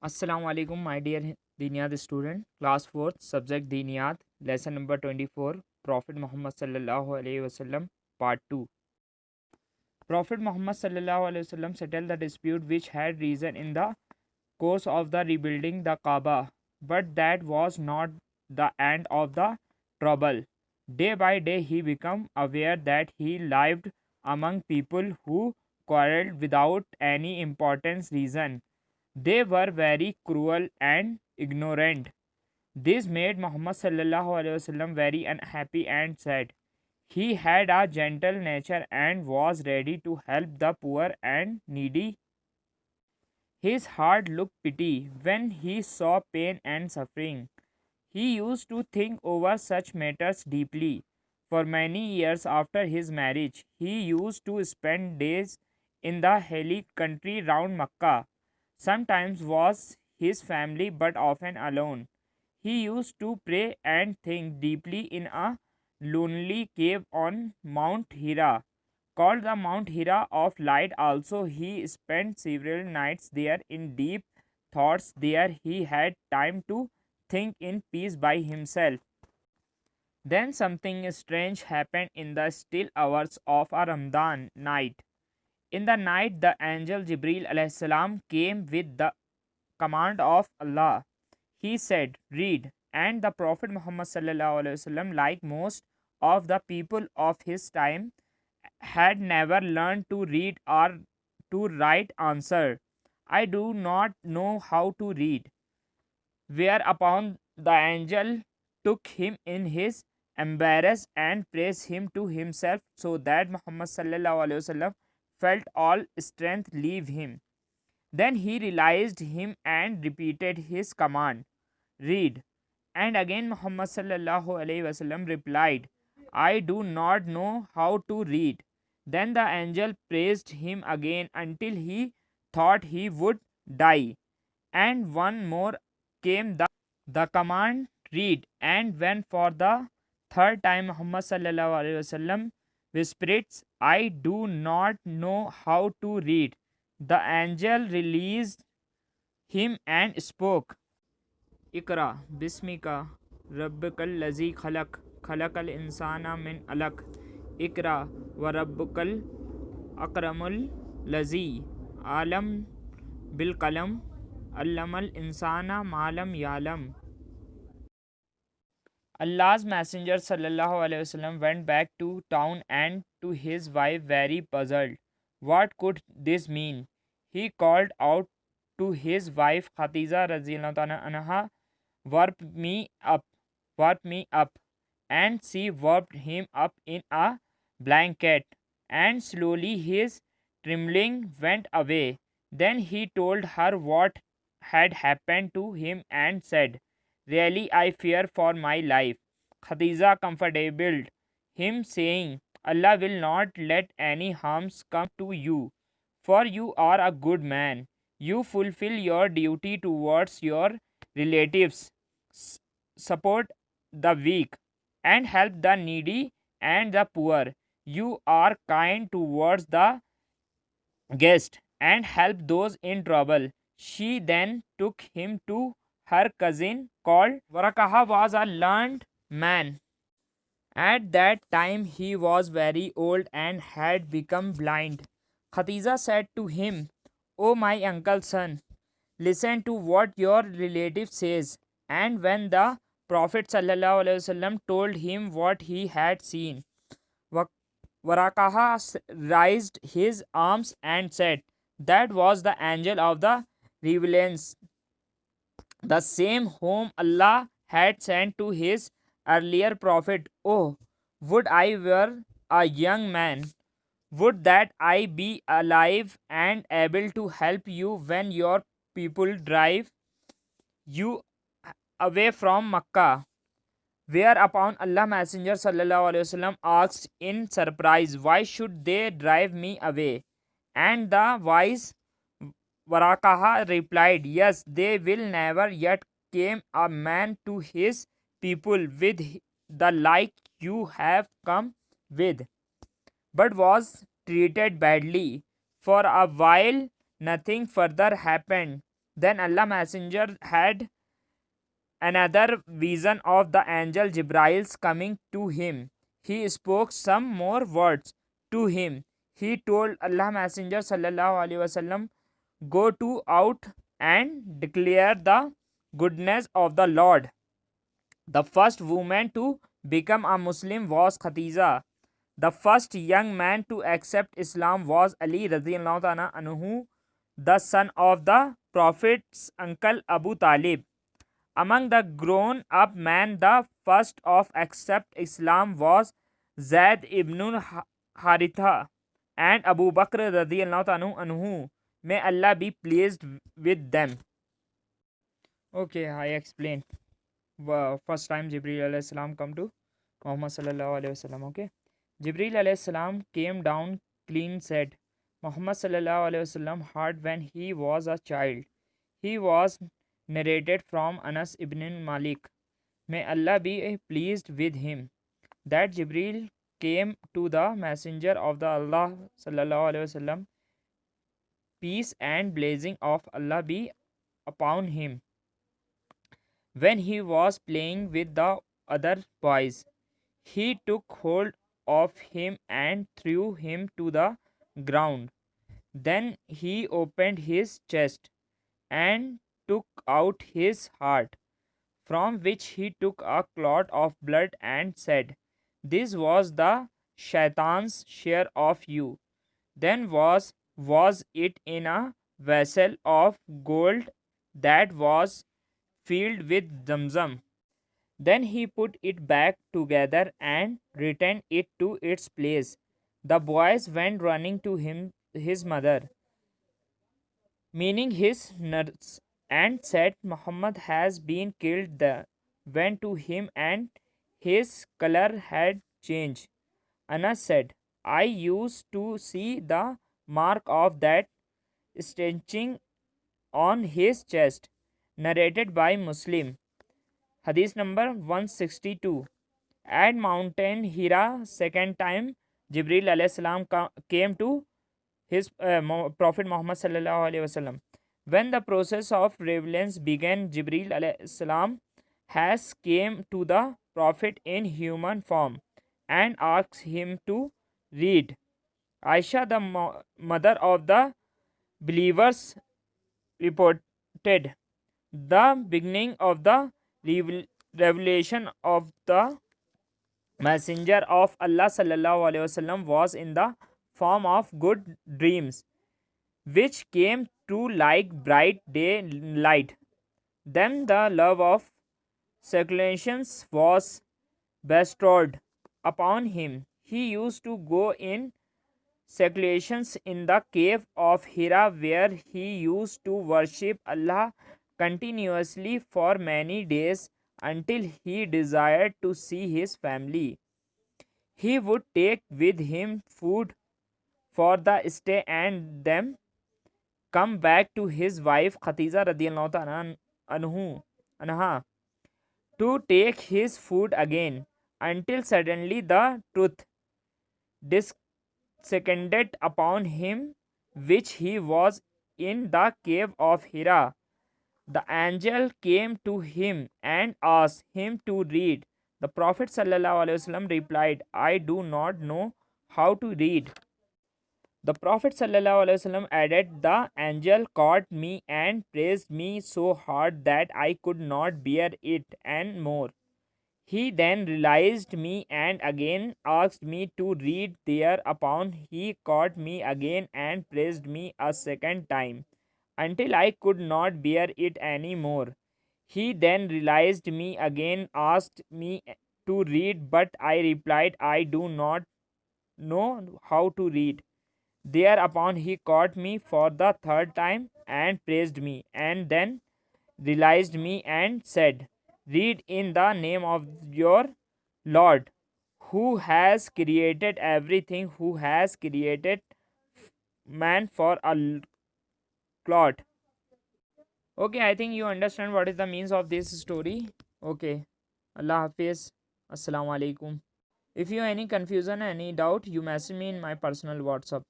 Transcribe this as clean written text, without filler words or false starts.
Assalamu alaikum, my dear Diniyat student, class 4th, subject Diniyat, lesson number 24, Prophet Muhammad sallallahu alaihi wasallam, part 2. Prophet Muhammad sallallahu alaihi wasallam settled the dispute which had risen in the course of the rebuilding the Kaaba, but that was not the end of the trouble. Day by day he became aware that he lived among people who quarreled without any important reason. They were very cruel and ignorant. This made Muhammad sallallahu alaihi wasallam very unhappy and sad. He had a gentle nature and was ready to help the poor and needy. His heart looked pity when he saw pain and suffering. He used to think over such matters deeply. For many years after his marriage, he used to spend days in the hilly country round Makkah. Sometimes was his family but often alone. He used to pray and think deeply in a lonely cave on Mount Hira, called the Mount Hira of Light. Also, he spent several nights there in deep thoughts. There he had time to think in peace by himself. Then something strange happened in the still hours of a Ramadan night. In the night, the angel Jibril alayhi salam came with the command of Allah. He said, "Read." And the Prophet Muhammad sallallahu alaihi wasallam, like most of the people of his time, had never learned to read or to write answer, "I do not know how to read." Whereupon the angel took him in his embrace and praised him to himself, so that Muhammad sallallahu alaihi wasallam felt all strength leave him. Then he realized him and repeated his command, "Read." And again Muhammad sallallahu alaihi wasallam replied, "I do not know how to read." Then the angel praised him again until he thought he would die. And one more came the command, "Read." And when for the third time Muhammad sallallahu alaihi wasallam whispered, "I do not know how to read," the angel released him and spoke, "Ikra bismika rabbikal lazi khalaq khalaqal insana min alaq ikra wa rabbukal akramul lazi alam bil qalam allamal insana malam yalam." Allah's Messenger sallallahu alaihi wasallam went back to town and to his wife very puzzled. What could this mean? He called out to his wife Khadija radhiyallahu anha, warp me up," and she warped him up in a blanket, and slowly his trembling went away. Then he told her what had happened to him and said, "Really, I fear for my life." Khadija comforted him, saying, "Allah will not let any harms come to you, for you are a good man. You fulfill your duty towards your relatives, support the weak, and help the needy and the poor. You are kind towards the guest and help those in trouble." She then took him to her cousin called Warakaha was a learned man. At that time he was very old and had become blind. Khadija said to him, "O my uncle's son, listen to what your relative says." And when the Prophet ﷺ told him what he had seen, Warakaha raised his arms and said, "That was the angel of the relevance, the same whom Allah had sent to his earlier prophet. Oh, would I were a young man! Would that I be alive and able to help you when your people drive you away from Makkah." Whereupon Allah Messenger sallallahu alaihi wasallam asked in surprise, "Why should they drive me away?" And the wise Warakaha replied, "Yes, they will never yet came a man to his people with the like you have come with, but was treated badly. For a while nothing further happened. Then Allah Messenger had another vision of the angel Jibrail's coming to him. He spoke some more words to him. He told Allah Messenger sallallahu alaihi wasallam, "Go to out and declare the goodness of the Lord." The first woman to become a Muslim was Khadija. The first young man to accept Islam was Ali radiallahu ta'ala anhu, the son of the Prophet's uncle Abu Talib. Among the grown-up men, the first of accept Islam was Zaid ibn Haritha and Abu Bakr radiallahu ta'ala anhu. May Allah be pleased with them. Okay, I explain. First time Jibreel alayhi salam come to Muhammad sallallahu alaihi wasallam. Okay, Jibreel alayhi salam came down clean said. Muhammad sallallahu alaihi wasallam heard when he was a child. He was narrated from Anas ibn Malik. May Allah be pleased with him. That Jibreel came to the messenger of the Allah sallallahu alaihi wasallam. Peace and blessing of Allah be upon him. When he was playing with the other boys, he took hold of him and threw him to the ground. Then he opened his chest and took out his heart, from which he took a clot of blood and said, "This was the shaitan's share of you." Then was it in a vessel of gold that was filled with Zamzam. Then he put it back together and returned it to its place. The boys went running to his mother, meaning his nurse, and said, "Muhammad has been killed." They went to him and his color had changed. Anas said, "I used to see the mark of that stenching on his chest." Narrated by Muslim. Hadith number 162. At Mountain Hira, second time, Jibril alayhi salam came to his Prophet Muhammad sallallahu alaihi wasallam. When the process of revelation began, Jibril alayhi salam has came to the Prophet in human form and asked him to read. Aisha, the mother of the believers, reported, "The beginning of the revelation of the Messenger of Allah sallallahu alaihi wasallam was in the form of good dreams, which came true like bright day light. Then the love of circulations was bestowed upon him. He used to go in circulations in the cave of Hira, where he used to worship Allah continuously for many days until he desired to see his family. He would take with him food for the stay and then come back to his wife Khadija radiallahu ta'ala anha to take his food again until suddenly the truth descended upon him, which he was in the cave of Hira. The angel came to him and asked him to read. The Prophet ﷺ replied, "I do not know how to read." The Prophet ﷺ added, "The angel caught me and praised me so hard that I could not bear it and more. He then realized me and again asked me to read. Thereupon he caught me again and praised me a second time, until I could not bear it any more. He then realized me again, asked me to read, but I replied, I do not know how to read. Thereupon he caught me for the third time and praised me, and then realized me and said, Read in the name of your Lord, who has created everything, who has created man for a clot." Okay, I think you understand what is the means of this story. Okay, Allah Hafiz. Assalamu alaikum. If you have any confusion, any doubt, you message me in my personal WhatsApp.